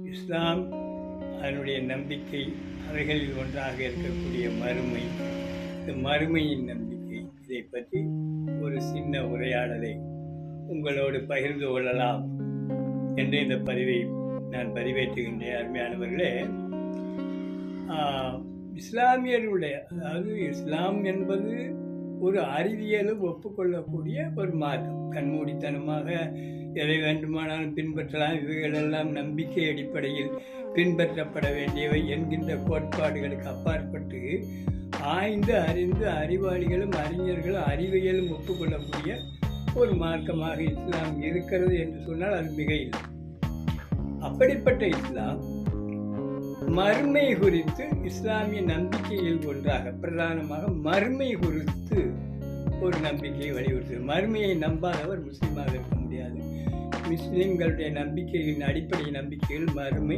இஸ்லாம் அதனுடைய நம்பிக்கை, அவைகளில் ஒன்றாக இருக்கக்கூடிய மறுமை, இந்த மறுமையின் நம்பிக்கை, இதை பற்றி ஒரு சின்ன உரையாடலை உங்களோடு பகிர்ந்து கொள்ளலாம் என்று இந்த பதிவை நான் பதிவேற்றுகின்றேன். அருமையானவர்களே, இஸ்லாமியர்களுடைய, அதாவது இஸ்லாம் என்பது ஒரு அறிவியலும் ஒப்புக்கொள்ளக்கூடிய ஒரு மார்க்கம். கண்மூடித்தனமாக எதை வேண்டுமானாலும் பின்பற்றலாம், இவைகளெல்லாம் நம்பிக்கை அடிப்படையில் பின்பற்றப்பட வேண்டியவை என்கின்ற கோட்பாடுகளுக்கு அப்பாற்பட்டு ஆய்ந்து அறிந்து அறிவாளிகளும் அறிஞர்களும் அறிவியலும் ஒப்புக்கொள்ளக்கூடிய ஒரு மார்க்கமாக இஸ்லாம் இருக்கிறது என்று சொன்னால் அது மிக இல்லை. அப்படிப்பட்ட இஸ்லாம் மறுமை குறித்து இஸ்லாமிய நம்பிக்கையில் ஒன்றாக பிரதானமாக மறுமை குறித்து ஒரு நம்பிக்கையை வலியுறுத்துகிறது. மறுமையை நம்பாதவர் முஸ்லீமாக இருக்க முடியாது. முஸ்லீம்களுடைய நம்பிக்கைகளின் அடிப்படை நம்பிக்கைகள் மறுமை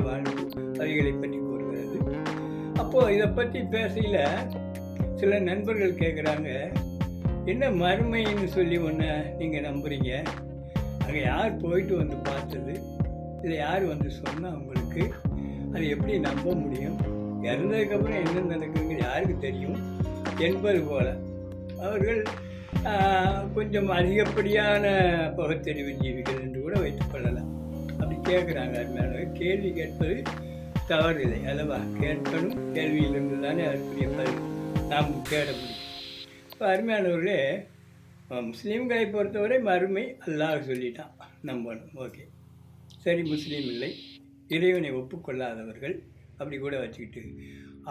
வாழ்வு அவைகளை பற்றி கூறுகிறது. அப்போது இதை பற்றி பேசையில் சில நண்பர்கள் கேட்குறாங்க, என்ன மறுமைன்னு சொல்லி ஒன்று நீங்கள் நம்புறீங்க? அங்கே யார் போயிட்டு வந்து பார்த்தது? இதை யார் வந்து சொன்னால் உங்களுக்கு அது எப்படி நம்ப முடியும்? இறந்ததுக்கப்புறம் என்ன நடக்குதுங்கிறது யாருக்கு தெரியும் என்பது போல அவர்கள் கொஞ்சம் அதிகப்படியான பகுத்தறிவு ஜீவிகள் என்று கூட வைத்துக் கொள்ளலாம். அப்படி கேட்குறாங்க. அருமையானவர்கள், கேள்வி கேட்பது தவறில்லை அல்லவா? கேட்கணும், கேள்வியிலிருந்து தானே அதற்குரிய பதில் நாம் தேட முடியும். இப்போ அருமையானவர்களே, முஸ்லீம்களை பொறுத்தவரை மறுமை அல்லாஹ் சொல்லிட்டான், நம்பணும். ஓகே, சரி, முஸ்லீம் இல்லை, இறைவனை ஒப்புக்கொள்ளாதவர்கள் அப்படி கூட வச்சுக்கிட்டு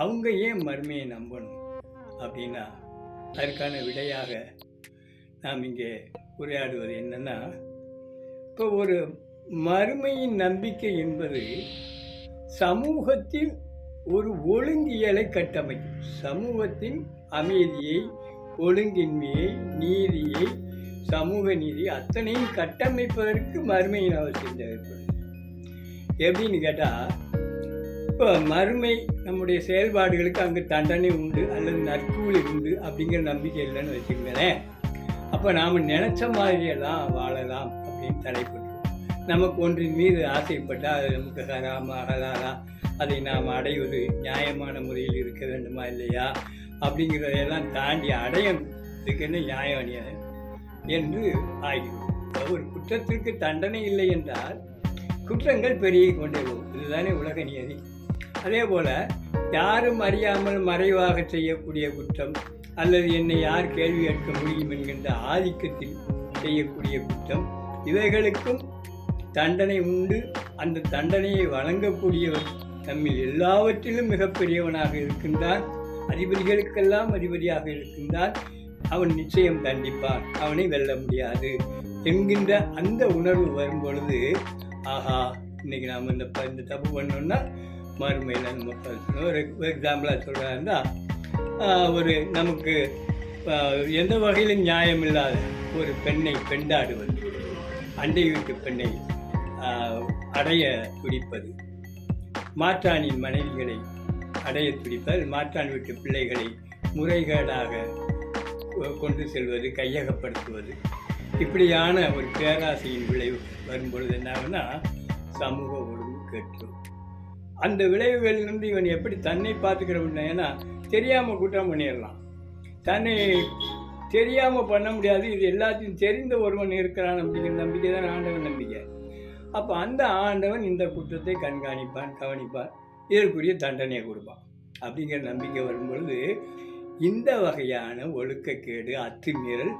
அவங்க ஏன் மறுமையை நம்பணும் அப்படின்னா, அதற்கான விடையாக நாம் இங்கே உரையாடுவது என்னென்னா, இப்போ ஒரு மறுமையின் நம்பிக்கை என்பது சமூகத்தில் ஒரு ஒழுங்கியலை கட்டமைக்கும். சமூகத்தின் அமைதியை, ஒழுங்கின்மையை, நீதியை, சமூக நீதி அத்தனையும் கட்டமைப்பதற்கு மறுமையின் அவசியம் தேவைப்படுது. எப்படின்னு கேட்டால், இப்போ மறுமை நம்முடைய செயல்பாடுகளுக்கு அங்கே தண்டனை உண்டு அல்லது நற்கூலி உண்டு அப்படிங்கிற நம்பிக்கை இல்லைன்னு வச்சுக்கோங்களேன். அப்போ நாம் நினச்ச மாதிரியெல்லாம் வாழலாம் அப்படின்னு தலைப்பட்டுருவோம். நமக்கு ஒன்றின் மீது ஆசைப்பட்டால் அது நமக்கு ஹராமா ஹலாலா, அதை நாம் அடைவது நியாயமான முறையில் இருக்க வேண்டுமா இல்லையா அப்படிங்கிறதையெல்லாம் தாண்டி அடையதுக்குன்னு நியாயம் அநியாயம் என்று ஆகிடும். ஒரு குற்றத்திற்கு தண்டனை இல்லை என்றால் குற்றங்கள் பெருகி கொண்டே போகும். இதுதானே உலக நியதி. அதே போல் யாரும் அறியாமல் மறைவாக செய்யக்கூடிய குற்றம் அல்லது என்னை யார் கேள்வி கேட்க முடியும் என்கின்ற ஆதிக்கத்தில் செய்யக்கூடிய குற்றம், இவைகளுக்கும் தண்டனை உண்டு. அந்த தண்டனையை வழங்கக்கூடியவர் நம்மில் எல்லாவற்றிலும் மிகப்பெரியவனாக இருக்கின்றான். அதிபதிகளுக்கெல்லாம் அதிபதியாக இருக்கின்றான். அவன் நிச்சயம் தண்டிப்பான், அவனை வெல்ல முடியாது என்கின்ற அந்த உணர்வு வரும் பொழுது, ஆஹா, இன்றைக்கி நாம் இந்த தப்பு பண்ணோன்னா மறுமையில் நம்ம பேசணும். ஒரு எக்ஸாம்பிளாக சொல்கிறாருன்னா, ஒரு நமக்கு எந்த வகையிலும் நியாயம் இல்லாத ஒரு பெண்ணை பெண்டாடுவது, அண்டை வீட்டு பெண்ணை அடைய துடிப்பது, மாற்றானின் மனைவிகளை அடைய துடிப்பது, மாற்றான் வீட்டு பிள்ளைகளை முறைகேடாக கொண்டு செல்வது, கையகப்படுத்துவது, இப்படியான ஒரு பேராசையின் விளைவு வரும்பொழுது என்னாகுன்னா சமூக ஒழுங்கு கேட்கும். அந்த விளைவுகளிலிருந்து இவன் எப்படி தன்னை பார்த்துக்கிறவன்? ஏன்னா தெரியாமல் குற்றம் பண்ணிடலாம், தன்னை தெரியாமல் பண்ண முடியாது. இது எல்லாத்தையும் தெரிந்த ஒருவன் இருக்கிறான் அப்படிங்கிற நம்பிக்கை தான் ஆண்டவன் நம்பிக்கை. அப்போ அந்த ஆண்டவன் இந்த குற்றத்தை கண்காணிப்பான், கவனிப்பான், இதற்குரிய தண்டனையை கொடுப்பான் அப்படிங்கிற நம்பிக்கை வரும்பொழுது இந்த வகையான ஒழுக்கக்கேடு, அத்துமீறல்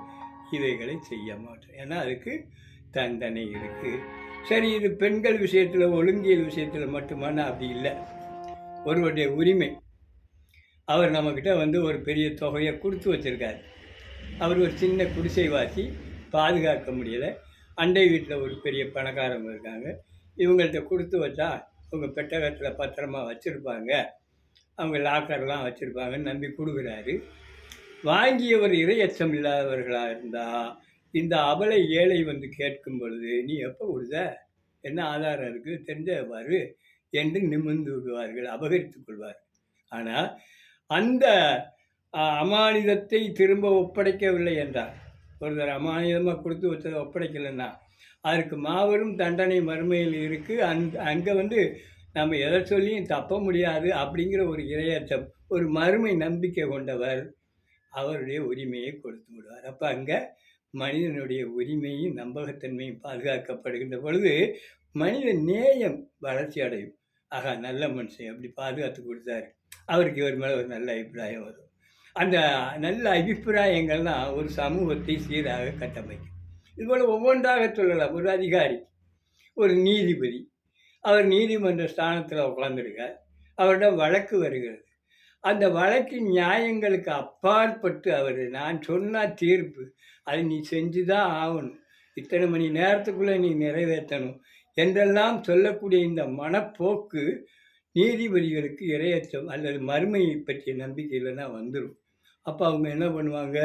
இவைகளை செய்ய மாட்டோம். ஏன்னா அதுக்கு தண்டனை இருக்குது. சரி, இது பெண்கள் விஷயத்தில், ஒழுங்கியல் விஷயத்தில் மட்டுமான அப்படி இல்லை. ஒருவருடைய உரிமை, அவர் நம்மக்கிட்ட வந்து ஒரு பெரிய தொகையை கொடுத்து வச்சுருக்காரு. அவர் ஒரு சின்ன குடிசை வாசி, பாதுகாக்க முடியலை. அண்டை வீட்டில் ஒரு பெரிய பணக்காரங்க இருக்காங்க, இவங்கள்ட்ட கொடுத்து வச்சா அவங்க பெட்டகத்தில் பத்திரமா வச்சுருப்பாங்க, அவங்க லாக்கர்லாம் வச்சுருப்பாங்கன்னு நம்பி கொடுக்குறாரு. வாங்கியவர் இறையச்சம் இல்லாதவர்களாக இருந்தால் இந்த அபலை ஏழை வந்து கேட்கும் பொழுது, நீ எப்போ கொடுத்த, என்ன ஆதாரம் இருக்குது, தெரிஞ்சவாறு என்று நிமிர்ந்து விடுவார்கள், அபகரித்துக் கொள்வார்கள். ஆனால் அந்த அமானிதத்தை திரும்ப ஒப்படைக்கவில்லை என்றால், ஒருத்தர் அமானிதமாக கொடுத்து வச்சதை ஒப்படைக்கலைன்னா அதற்கு மாபெரும் தண்டனை மறுமையில் இருக்குது. அங்கே வந்து நம்ம எதை சொல்லியும் தப்ப முடியாது அப்படிங்கிற ஒரு இரையச்சம், ஒரு மறுமை நம்பிக்கை கொண்டவர் அவருடைய உரிமையை கொடுத்து விடுவார். அப்போ அங்கே மனிதனுடைய உரிமையும் நம்பகத்தன்மையும் பாதுகாக்கப்படுகின்ற பொழுது மனித நேயம் வளர்ச்சி அடையும். ஆகா, நல்ல மனுஷன் அப்படி பாதுகாத்து கொடுத்தாரு, அவருக்கு இவர் மேலே ஒரு நல்ல அபிப்பிராயம் வரும். அந்த நல்ல அபிப்பிராயங்கள் தான் ஒரு சமூகத்தை சீராக கட்டமைக்கும். இதுபோல் ஒவ்வொன்றாக சொல்லலாம். ஒரு அதிகாரி, ஒரு நீதிபதி, அவர் நீதிமன்ற ஸ்தானத்தில் உட்கார்ந்துருக்கார். அவரிடம் வழக்கு வருகிறது. அந்த வழக்கின் நியாயங்களுக்கு அப்பாற்பட்டு அவர், நான் சொன்னால் தீர்ப்பு, அதை நீ செஞ்சு தான் ஆகணும், இத்தனை மணி நேரத்துக்குள்ளே நீ நிறைவேற்றணும் என்றெல்லாம் சொல்லக்கூடிய இந்த மனப்போக்கு நீதிபதிகளுக்கு இரையச்சம் அல்லது மறுமையை பற்றிய நம்பிக்கையில் தான் வந்துடும். அப்போ அவங்க என்ன பண்ணுவாங்க,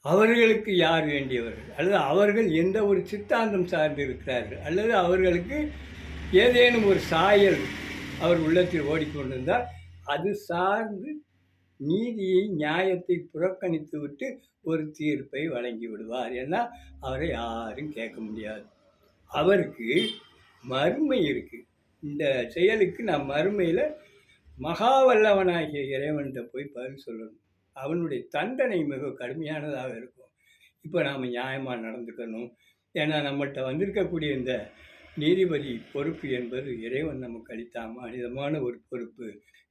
அவர்களுக்கு யார் வேண்டியவர்கள், அல்லது அவர்கள் எந்த ஒரு சித்தாந்தம் சார்ந்து இருக்கிறார்கள், அல்லது அவர்களுக்கு ஏதேனும் ஒரு சாயல் அவர் உள்ளத்தில் ஓடிக்கொண்டிருந்தால் அது சார்ந்து நீதியை நியாயத்தை புறக்கணித்து விட்டு ஒரு தீர்ப்பை வழங்கி விடுவார். ஏன்னா அவரை யாரும் கேட்க முடியாது. அவருக்கு மறுமை இருக்குது. இந்த செயலுக்கு நான் மறுமையில் மகாவல்லவனாகிய இறைவன்கிட்ட போய் பதில் சொல்லணும். அவனுடைய தண்டனை மிக கடுமையானதாக இருக்கும். இப்போ நாம் நியாயமாக நடந்துக்கணும். ஏன்னா நம்மகிட்ட வந்திருக்கக்கூடிய இந்த நீதிபதி பொறுப்பு என்பது இறைவன் நமக்கு அளித்த அமானிதமான ஒரு பொறுப்பு.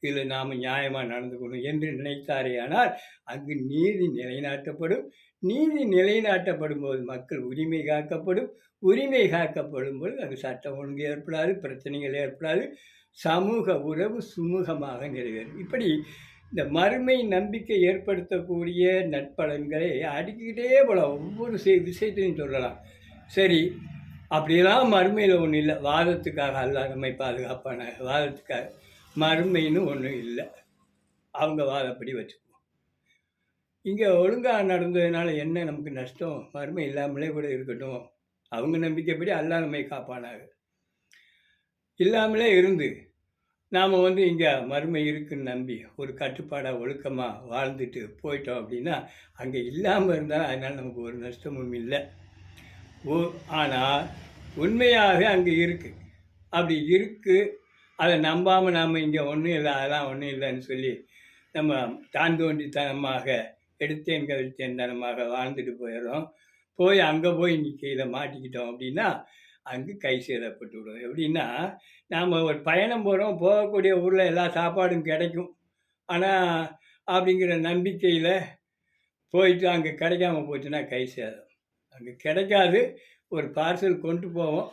இதில் நாம் நியாயமாக நடந்துக்கணும் என்று நினைத்தாரே ஆனால் அங்கு நீதி நிலைநாட்டப்படும். நீதி நிலைநாட்டப்படும் போது மக்கள் உரிமை காக்கப்படும். உரிமை காக்கப்படும் போது அது சட்டம் ஒழுங்கு ஏற்படாது, பிரச்சனைகள் ஏற்படாது, சமூக உறவு சுமூகமாக நிறைவேறும். இப்படி இந்த மறுமை நம்பிக்கை ஏற்படுத்தக்கூடிய நற்பலன்களை அடுக்கிக்கிட்டே போகலாம். ஒவ்வொரு விஷயத்தையும் சொல்லலாம். சரி, அப்படியெல்லாம் மறுமையில் ஒன்றும் இல்லை, வாதத்துக்காக அல்லாஹ் நம்மை பாதுகாப்பான, வாதத்துக்காக மறுமைன்னு ஒன்றும் இல்லை, அவங்க வாதப்படி வச்சுக்குவோம். இங்கே ஒழுங்காக நடந்ததுனால என்ன நமக்கு நஷ்டம்? மறுமை இல்லாமலே கூட இருக்கட்டும், அவங்க நம்பிக்கைப்படி அல்லாஹ் நம்மை காப்பானாக. இல்லாமலே இருந்து நாம் வந்து இங்கே மறுமை இருக்குன்னு நம்பி ஒரு கட்டுப்பாடாக ஒழுக்கமாக வாழ்ந்துட்டு போயிட்டோம் அப்படின்னா அங்கே இல்லாமல் இருந்தால் அதனால் நமக்கு ஒரு நஷ்டமும் இல்லை. ஆனால் உண்மையாக அங்கே இருக்குது. அப்படி இருக்குது, அதை நம்பாமல் நாம் இங்கே ஒன்றும் இல்லை, அதெல்லாம் ஒன்றும் இல்லைன்னு சொல்லி நம்ம தாந்தோண்டித்தனமாக எடுத்தேன் கவிழ்த்தேன் தனமாக வாழ்ந்துட்டு போயிடுறோம். போய் அங்கே போய் இன்றைக்கி இதை மாட்டிக்கிட்டோம் அப்படின்னா அங்கே கை சேதப்பட்டு விடும். எப்படின்னா, நாம் ஒரு பயணம் போகிறோம், போகக்கூடிய ஊரில் எல்லா சாப்பாடும் கிடைக்கும், ஆனால் அப்படிங்கிற நம்பிக்கையில் போயிட்டு அங்கே கிடைக்காம போச்சுன்னா கை சேதம். அங்கே கிடைக்காது, ஒரு பார்சல் கொண்டு போவோம்,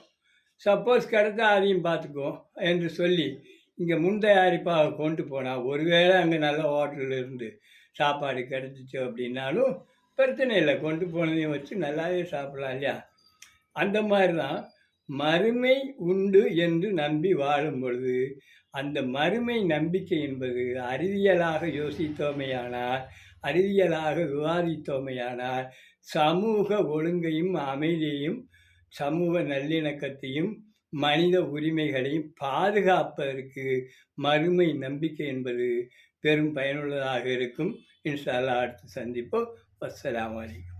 சப்போஸ் கிடைத்தா அதையும் பார்த்துக்குவோம் என்று சொல்லி இங்கே முன் தயாரிப்பாக கொண்டு போனால் ஒருவேளை அங்கே நல்ல ஹோட்டலில் இருந்து சாப்பாடு கிடைச்சிச்சு அப்படின்னாலும் பிரச்சனை இல்லை, கொண்டு போனதையும் வச்சு நல்லாவே சாப்பிடலாம் இல்லையா? அந்த மாதிரி தான் மறுமை உண்டு என்று நம்பி வாழும் பொழுது அந்த மறுமை நம்பிக்கை என்பது அறிவியலாக யோசித்தோமையானால், அறிவியலாக விவாதித்தோமையானால் சமூக ஒழுங்கையும் அமைதியையும் சமூக நல்லிணக்கத்தையும் மனித உரிமைகளையும் பாதுகாப்பதற்கு மறுமை நம்பிக்கை என்பது பெரும் பயனுள்ளதாக இருக்கும். இன்ஷா அல்லாஹ் அடுத்து சந்திப்போம். அஸ்ஸலாமு அலைக்கும்.